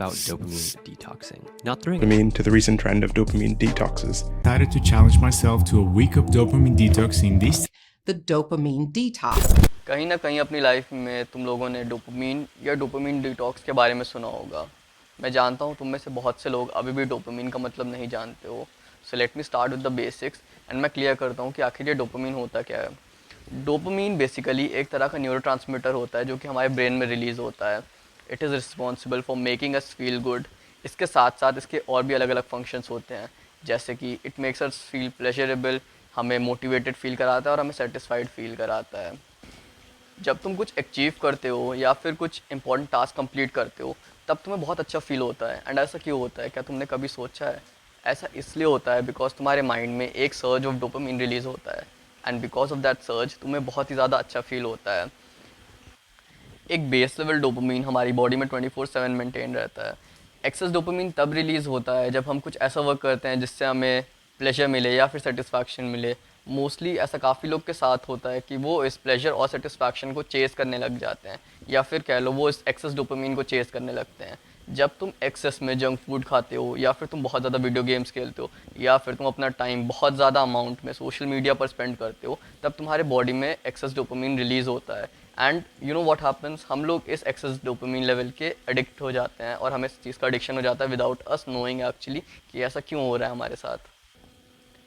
about dopamine detoxing. Not throwing Dopamine to the recent trend of dopamine detoxes. Decided to challenge myself to a week of dopamine detox in this the dopamine detox. कहीं ना कहीं अपनी life में तुम लोगों ने dopamine या dopamine detox के बारे में सुना होगा। मैं जानता हूँ तुम में से बहुत से लोग अभी भी डोपामीन का मतलब नहीं जानते हो। So let me start with the basics and मैं क्लियर करता हूँ कि आखिर ये डोपामीन होता क्या है। डोपामीन बेसिकली एक तरह का न्यूरोट्रांसमीटर होता है जो कि हमारे ब्रेन में रिलीज़ होता है। It is responsible for making us feel good. इसके साथ साथ इसके और भी अलग अलग फंक्शंस होते हैं, जैसे कि it makes us feel pleasurable, हमें मोटिवेटेड फील कराता है और हमें सेटिस्फाइड फील कराता है। जब तुम कुछ अचीव करते हो या फिर कुछ इंपॉर्टेंट टास्क कंप्लीट करते हो तब तुम्हें बहुत अच्छा फील होता है। एंड ऐसा क्यों होता है, क्या तुमने कभी सोचा है? ऐसा इसलिए होता है बिकॉज तुम्हारे माइंड में एक सर्ज ऑफ डोपामीन रिलीज़ होता है and because of that surge तुम्हें बहुत ही ज़्यादा अच्छा फील होता है। एक बेस लेवल डोपामीन हमारी बॉडी में 24/7 मेंटेन रहता है। एक्सेस डोपामीन तब रिलीज़ होता है जब हम कुछ ऐसा वर्क करते हैं जिससे हमें प्लेजर मिले या फिर सेटिस्फैक्शन मिले। मोस्टली ऐसा काफ़ी लोग के साथ होता है कि वो इस प्लेजर और सेटिस्फैक्शन को चेस करने लग जाते हैं, या फिर कह लो वो इस एक्सेस डोपामीन को चेस करने लगते हैं। जब तुम एक्सेस में जंक फूड खाते हो या फिर तुम बहुत ज़्यादा वीडियो गेम्स खेलते हो या फिर तुम अपना टाइम बहुत ज़्यादा अमाउंट में सोशल मीडिया पर स्पेंड करते हो तब तुम्हारे बॉडी में एक्सेस डोपामीन रिलीज़ होता है। And you know what happens, हम लोग इस एक्सेस डोपामीन लेवल के एडिक्ट हो जाते हैं और हमें इस चीज़ का एडिक्शन हो जाता है विदाउट अस नोइंग एक्चुअली कि ऐसा क्यों हो रहा है हमारे साथ।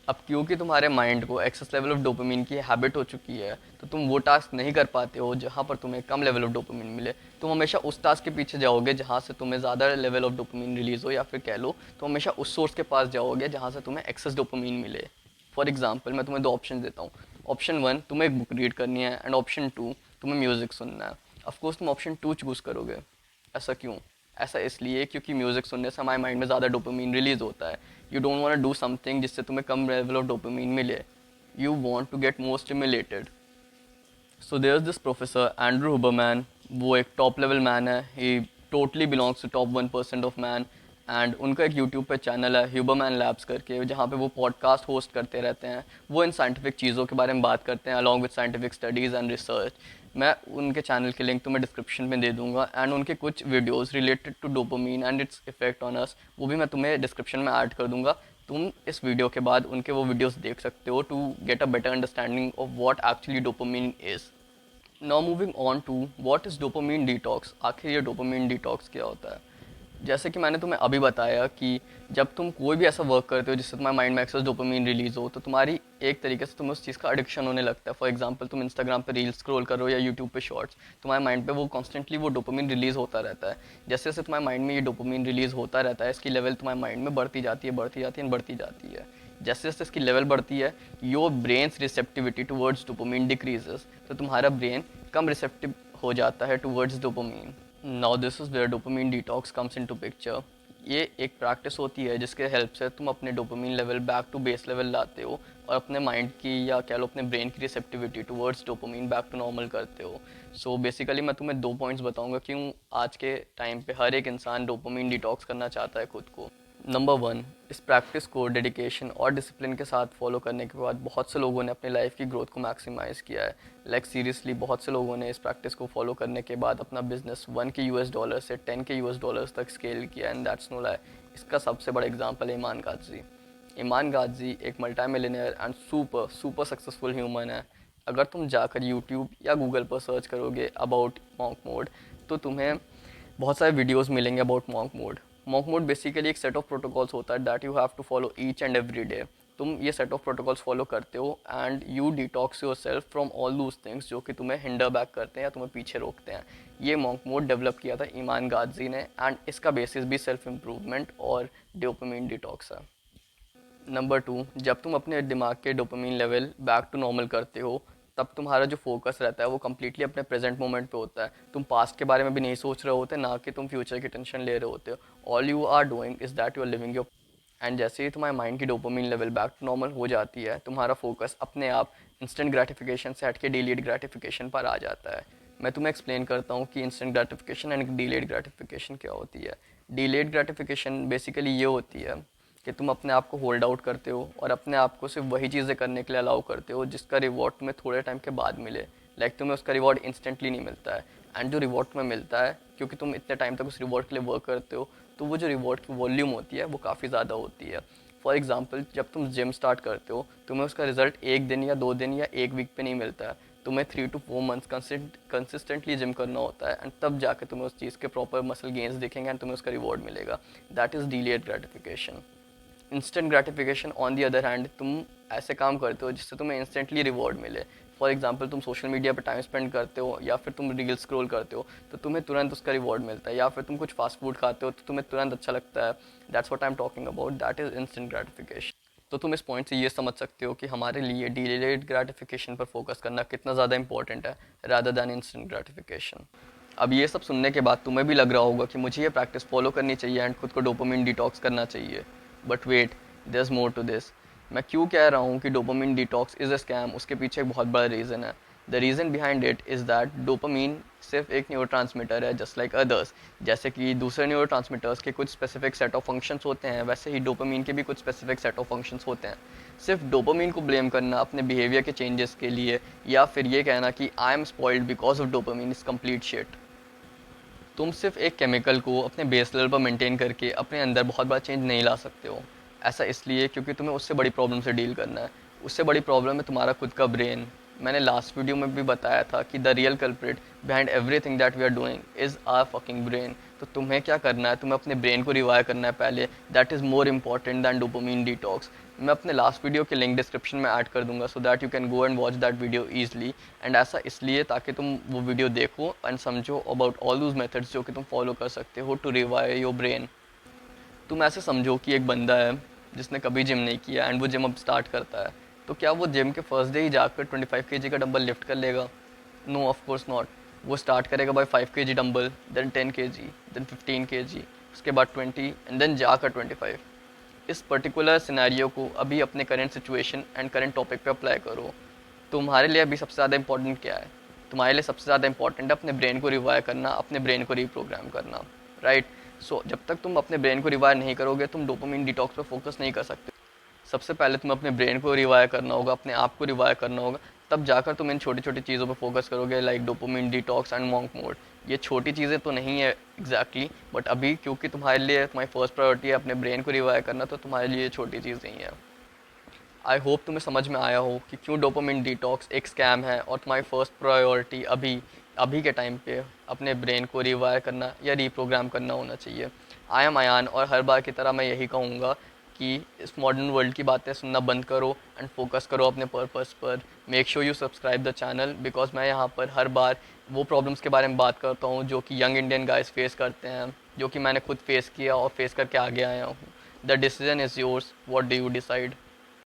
अब क्योंकि तुम्हारे माइंड को एक्सेस लेवल ऑफ डोपामीन की हैबिट हो चुकी है तो तुम वो टास्क नहीं कर पाते हो जहाँ पर तुम्हें कम लेवल ऑफ डोपामीन मिले। तुम हमेशा उस टास्क के पीछे जाओगे जहाँ से तुम्हें ज़्यादा लेवल ऑफ डोपामीन रिलीज़ हो, या फिर कह लो तो हमेशा उस सोर्स के पास जाओगे जहाँ से तुम्हें एक्सेस डोपामीन मिले। फॉर एग्जाम्पल मैं तुम्हें 2 ऑप्शन देता हूँ। ऑप्शन 1 तुम्हें एक बुक रीड करनी है एंड ऑप्शन 2 तुम्हें म्यूज़िक सुनना है। ऑफकोर्स तुम ऑप्शन 2 चूज़ करोगे। ऐसा क्यों? ऐसा इसलिए क्योंकि म्यूज़िक सुनने से हमारे माइंड में ज़्यादा डोपामीन रिलीज़ होता है। You don't want to do something जिससे तुम्हें कम लेवल ऑफ डोपामीन मिले, you want to get more stimulated. So there is this professor Andrew Huberman. वो एक टॉप लेवल मैन है, he totally belongs to top 1% of man. And उनका एक YouTube पे चैनल है ह्यूबरमैन लैब्स करके, जहाँ पे वो पॉडकास्ट होस्ट करते रहते हैं। वो इन साइंटिफिक चीज़ों के बारे में बात करते हैं along with scientific studies and research. मैं उनके चैनल के लिंक तुम्हें डिस्क्रिप्शन में दे दूंगा एंड उनके कुछ videos related to dopamine and its effect on us वो भी मैं तुम्हें डिस्क्रिप्शन में ऐड कर दूंगा। तुम इस वीडियो के बाद उनके वो वीडियोस देख सकते हो to get a better understanding of what actually dopamine is. Now moving on to what is dopamine detox. आखिर ये डोपामीन डिटॉक्स क्या होता है? जैसे कि मैंने तुम्हें अभी बताया कि जब तुम कोई भी ऐसा वर्क करते हो जिससे तुम्हारे माइंड में एक्सेस डोपामीन रिलीज़ हो तो तुम्हारी एक तरीके से तुम्हें उस चीज़ का एडिक्शन होने लगता है। फॉर एग्जांपल तुम इंस्टाग्राम पे रील स्क्रॉल करो या यूट्यूब पे शॉर्ट्स, तुम्हारे माइंड पे वो कॉन्स्टेंटली वो डोपामीन रिलीज़ होता रहता है। जैसे जैसे तुम्हारे माइंड में ये डोपामीन रिलीज़ होता रहता है इसकी लेवल तुम्हारे माइंड में बढ़ती जाती है, बढ़ती जाती है, बढ़ती जाती है। जैसे जैसे इसकी लेवल बढ़ती है your brain's receptivity towards dopamine decreases, तो तुम्हारा ब्रेन कम रिसेप्टिव हो जाता है towards dopamine. Now this is where dopamine detox comes into picture. ये एक प्रैक्टिस होती है जिसके हेल्प से तुम अपने dopamine level back to base level लाते हो और अपने माइंड की या कह लो अपने ब्रेन की receptivity towards dopamine back to normal करते हो। सो बेसिकली मैं तुम्हें 2 पॉइंट्स बताऊंगा क्यों आज के टाइम पे हर एक इंसान डोपामीन डिटॉक्स करना चाहता है खुद को। नंबर 1, इस प्रैक्टिस को डेडिकेशन और डिसिप्लिन के साथ फॉलो करने के बाद बहुत से लोगों ने अपनी लाइफ की ग्रोथ को मैक्सिमाइज़ किया है। लाइक सीरियसली बहुत से लोगों ने इस प्रैक्टिस को फॉलो करने के बाद अपना बिजनेस 1 के यूएस डॉलर से 10 के यूएस डॉलर्स तक स्केल किया एंड दैट्स नो लाई। इसका सबसे बड़ा एग्जांपल है ईमान गाजी। ईमान गाजी एक multi millionaire and super successful human है। अगर तुम जाकर यूट्यूब या गूगल पर सर्च करोगे अबाउट मॉन्क मोड तो तुम्हें बहुत सारे वीडियोस मिलेंगे about monk mode. Monk mode basically एक सेट ऑफ प्रोटोकॉल्स होता है that you have to follow each and every day. तुम ये सेट ऑफ प्रोटोकॉल्स फॉलो करते हो and you detox yourself from all those things जो कि तुम्हें हिंडर बैक करते हैं या तुम्हें पीछे रोकते हैं। ये मॉन्क मोड डेवलप किया था ईमान गाजी ने एंड इसका बेसिस भी सेल्फ इम्प्रूवमेंट और डोपामीन डिटॉक्स है। नंबर 2, जब तुम अपने दिमाग के dopamine level back to normal करते हो तब तुम्हारा जो फोकस रहता है वो कम्प्लीटली अपने प्रेजेंट मोमेंट पे होता है। तुम पास्ट के बारे में भी नहीं सोच रहे होते, ना कि तुम फ्यूचर की टेंशन ले रहे होते हो। All you are doing is that you are living your. And जैसे ही तुम्हारे माइंड की dopamine level back to normal हो जाती है तुम्हारा फोकस अपने आप इंस्टेंट ग्रेटिफिकेशन से हटके डिलेड ग्रेटिफिकेशन पर आ जाता है। मैं तुम्हें एक्सप्लेन करता हूँ कि instant gratification and delayed gratification क्या होती है। डिलेड ग्रेटिफिकेशन बेसिकली ये होती है कि तुम अपने आप को होल्ड आउट करते हो और अपने आप को सिर्फ वही चीज़ें करने के लिए अलाउ करते हो जिसका रिवॉर्ड तुम्हें थोड़े टाइम के बाद मिले। लाइक तुम्हें उसका रिवॉर्ड इंस्टेंटली नहीं मिलता है। एंड जो रिवॉर्ड तुम्हें मिलता है, क्योंकि तुम इतने टाइम तक उस रिवॉर्ड के लिए वर्क करते हो, तो वो जो रिवॉर्ड की वॉल्यूम होती है वो काफ़ी ज़्यादा होती है। फॉर एग्जांपल, जब तुम जिम स्टार्ट करते हो, तुम्हें उसका रिजल्ट 1 दिन या 2 दिन या 1 वीक पे नहीं मिलता है, तुम्हें 3 to 4 मंथ्स कंसिस्टेंटली जिम करना होता है, एंड तब जाके तुम्हें उस चीज़ के प्रॉपर मसल गेन्स दिखेंगे एंड तुम्हें उसका रिवॉर्ड मिलेगा। That is delayed gratification. Instant gratification on the other hand, तुम ऐसे काम करते हो जिससे तुम्हें इंस्टेंटली रिवॉर्ड मिले। फॉर एग्जांपल, तुम सोशल मीडिया पर टाइम स्पेंड करते हो या फिर तुम रील स्क्रॉल करते हो, तो तुम्हें तुरंत उसका रिवॉर्ड मिलता है, या फिर तुम कुछ फास्ट फूड खाते हो तो तुम्हें तुरंत अच्छा लगता है। That's what I am talking about, that is instant gratification. तो तुम इस पॉइंट से ये समझ सकते हो कि हमारे लिए डिलेड ग्रेटिफिकेशन पर फोकस करना कितना ज़्यादा इंपॉर्टेंट है रादर दैन इंस्टेंट ग्रेटिफिकेशन। अब ये सब सुनने के बाद तुम्हें भी लग रहा होगा कि मुझे ये प्रैक्टिस फॉलो करनी चाहिए एंड खुद को डोपामिन डिटॉक्स करना चाहिए। But wait, there is more to this. मैं क्यों कह रहा हूँ कि dopamine detox is a scam, उसके पीछे एक बहुत बड़ा रीज़न है। The reason behind it is that dopamine सिर्फ एक न्यूरोट्रांसमीटर है, जस्ट लाइक अदर्स। जैसे कि दूसरे न्यूरोट्रांसमीटर्स के कुछ स्पेसिफिक सेट ऑफ फंक्शंस होते हैं, वैसे ही डोपामिन के भी कुछ स्पेसिफिक सेट ऑफ फंक्शंस होते हैं। सिर्फ डोपामिन को ब्लेम करना अपने बिहेवियर के चेंजेस के लिए, या फिर ये कहना कि I am spoiled because of dopamine, is complete shit. तुम सिर्फ एक केमिकल को अपने बेस लेवल पर मेंटेन करके अपने अंदर बहुत बड़ा चेंज नहीं ला सकते हो। ऐसा इसलिए क्योंकि तुम्हें उससे बड़ी प्रॉब्लम से डील करना है। उससे बड़ी प्रॉब्लम है तुम्हारा खुद का ब्रेन। मैंने लास्ट वीडियो में भी बताया था कि the real culprit behind everything that we are doing is our fucking brain. तो तुम्हें क्या करना है, तुम्हें अपने ब्रेन को रिवायर करना है पहले। That is more important than dopamine detox. मैं अपने लास्ट वीडियो के लिंक डिस्क्रिप्शन में ऐड कर दूंगा, so that you can go and watch that video easily. And ऐसा इसलिए ताकि तुम वो वीडियो देखो एंड समझो अबाउट ऑल दोज मेथड्स जो कि तुम फॉलो कर सकते हो टू रिवायर योर ब्रेन। तुम ऐसे समझो कि एक बंदा है जिसने कभी जिम नहीं किया एंड वो जिम अब स्टार्ट करता है, तो क्या वो जिम के फर्स्ट डे ही जाकर 25 kg का डंबल लिफ्ट कर लेगा? No, of course not. वो स्टार्ट करेगा by 5 kg dumbbell, then 10 kg, then 15 kg, उसके बाद 20 एंड देन जाकर 25। इस पर्टिकुलर सिनेरियो को अभी अपने current situation and current topic पे अप्लाई करो। तुम्हारे लिए अभी सबसे ज़्यादा इंपॉर्टेंट क्या है? तुम्हारे लिए सबसे ज़्यादा इंपॉर्टेंट है अपने ब्रेन को रिवायर करना, अपने ब्रेन को रीप्रोग्राम करना, राइट? सो जब तक तुम अपने ब्रेन को रिवायर नहीं करोगे, तुम डोपामिन डिटॉक्स पर फोकस नहीं कर सकते। सबसे पहले तुम्हें अपने ब्रेन को रिवायर करना होगा, अपने आप को रिवायर करना होगा, तब जाकर तुम इन छोटी छोटी चीज़ों पर फोकस करोगे, like dopamine detox and monk mode. ये छोटी चीज़ें तो नहीं है एग्जैक्टली, बट अभी क्योंकि तुम्हारे लिए तुम्हारी फर्स्ट प्रायोरिटी है अपने ब्रेन को रिवायर करना, तो तुम्हारे लिए ये छोटी चीज़ नहीं है। आई होप तुम्हें समझ में आया हो कि क्यों डोपामिन डिटॉक्स एक स्कैम है और तुम्हारी फर्स्ट प्रायोरिटी अभी के टाइम पे अपने ब्रेन को रिवायर करना या रीप्रोग्राम करना होना चाहिए। आई एम अयान, और हर बार की तरह मैं यही कहूँगा कि इस मॉडर्न वर्ल्ड की बातें सुनना बंद करो एंड फोकस करो अपने पर्पस पर। Make sure you subscribe the channel, because मैं यहाँ पर हर बार वो प्रॉब्लम्स के बारे में बात करता हूँ जो कि यंग इंडियन गाइस फेस करते हैं, जो कि मैंने खुद फेस किया और फेस करके आगे आया हूँ। The decision is yours, what do you decide?